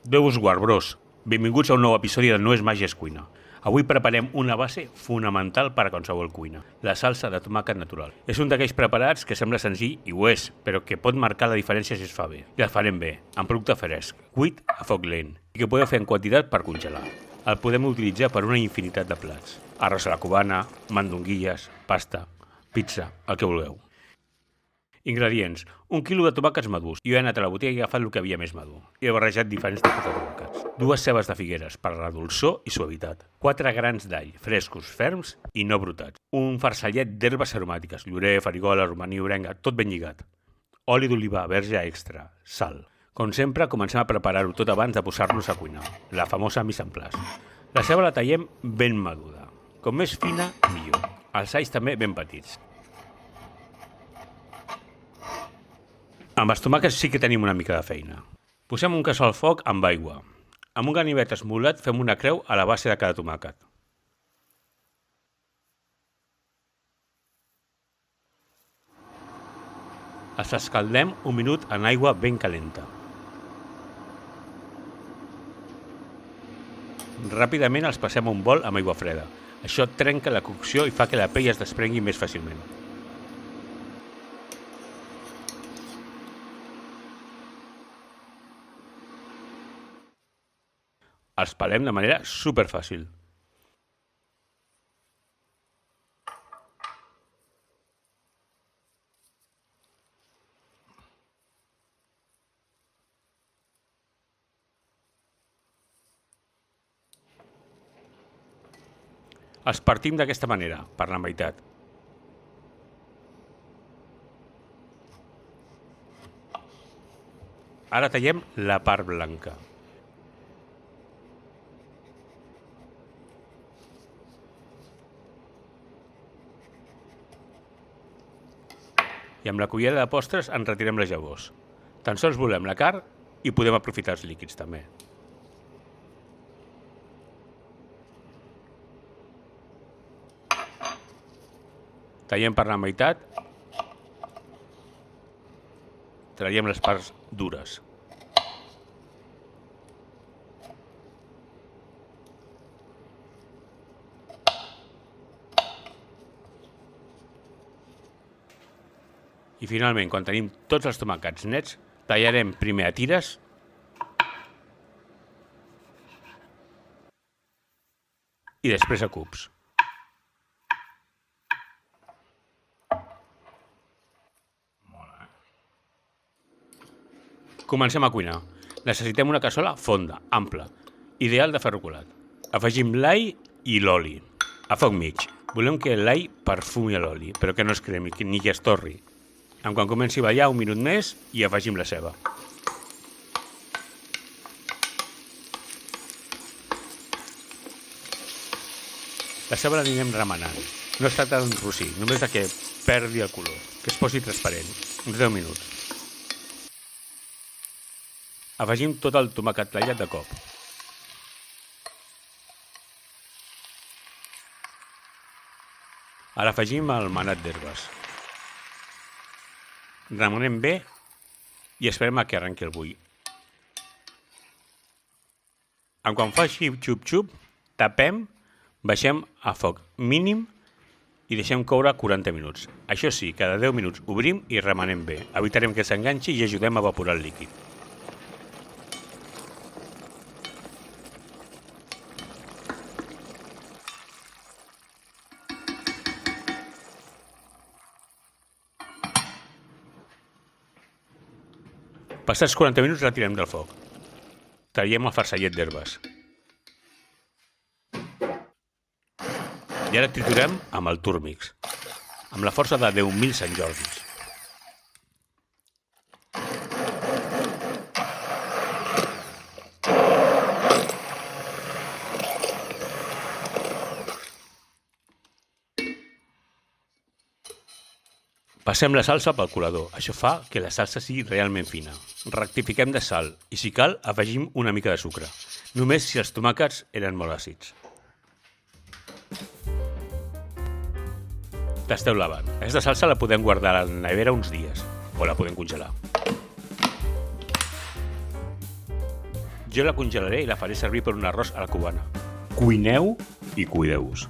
Déu us guard, bros. Benvinguts a un nou episodi de No és màgia, és cuina. Avui preparem una base fonamental per a qualsevol cuina, la salsa de tomàquet natural. És un d'aquells preparats que sembla senzill, i ho és, però que pot marcar la diferència si es fa bé. I el farem bé, amb producte fresc, cuit a foc lent, i que podeu fer en quantitat per congelar. El podem utilitzar per una infinitat de plats. Arròs a la cubana, mandonguilles, pasta, pizza, el que vulgueu. Ingredients: 1 quilo de tomàquets madurs. Jo he anat a la botiga i he agafat el que havia més madur. I he barrejat diferents tipus de tomàquets. 2 cebes de figueres per a la dolçor i suavitat. 4 grans d'all, frescos, ferms i no brotats. Un farcellet d'herbes aromàtiques, llorer, farigola, romaní, orenga, tot ben lligat. Oli d'oliva verge extra, sal. Com sempre, comencem a preparar-ho tot abans de posar-nos a cuinar. La famosa mise en place. La ceba la tallem ben maduda. Com més fina, millor. Els alls també ben petits. Amb els tomàquets sí que tenim una mica de feina. Posem un cassó al foc amb aigua. Amb un ganivet esmolat fem una creu a la base de cada tomàquet. Els escaldem un minut en aigua ben calenta. Ràpidament els passem a un bol amb aigua freda. Això trenca la cocció i fa que la pell es desprengui més fàcilment. Els pelem de manera superfàcil. Els partim d'aquesta manera, per la meitat. Ara tallem la part blanca. I amb la cullera de postres en retirem les llavors. Tan sols volem la carn i podem aprofitar els líquids també. Tallem per la meitat. Traiem les parts dures. I finalment, quan tenim tots els tomàquets nets, tallarem primer a tires i després a cubs. Comencem a cuinar. Necessitem una cassola fonda, ampla, ideal de ferro colat. Afegim l'all i l'oli, a foc mig. Volem que l'all perfumi l'oli, però que no es cremi ni que es torri. Quan comenci a ballar, un minut més i afegim la ceba. La ceba l'anirem remenant. No es tracta d'un rossí, només de que perdi el color, que es posi transparent. Uns 10 minuts. Afegim tot el tomàquet tallat de cop. Ara afegim el manat d'herbes. Remenem bé i esperem a que arrenqui el bull. Quan faci xup-xup, tapem, baixem a foc mínim i deixem coure 40 minuts. Això sí, cada 10 minuts obrim i remenem bé. Evitarem que s'enganxi i ajudem a evaporar el líquid. Passats 40 minuts retirem del foc. Traiem el farcellet d'herbes. I ara triturem amb el túrmix, amb la força de 10.000 Sant Jordis. Passem la salsa pel colador. Això fa que la salsa sigui realment fina. Rectifiquem de sal i, si cal, afegim una mica de sucre. Només si els tomàquets eren molt àcids. Tasteu l'avant. Aquesta salsa la podem guardar a la nevera uns dies o la podem congelar. Jo la congelaré i la faré servir per un arròs a la cubana. Cuineu i cuideu-vos.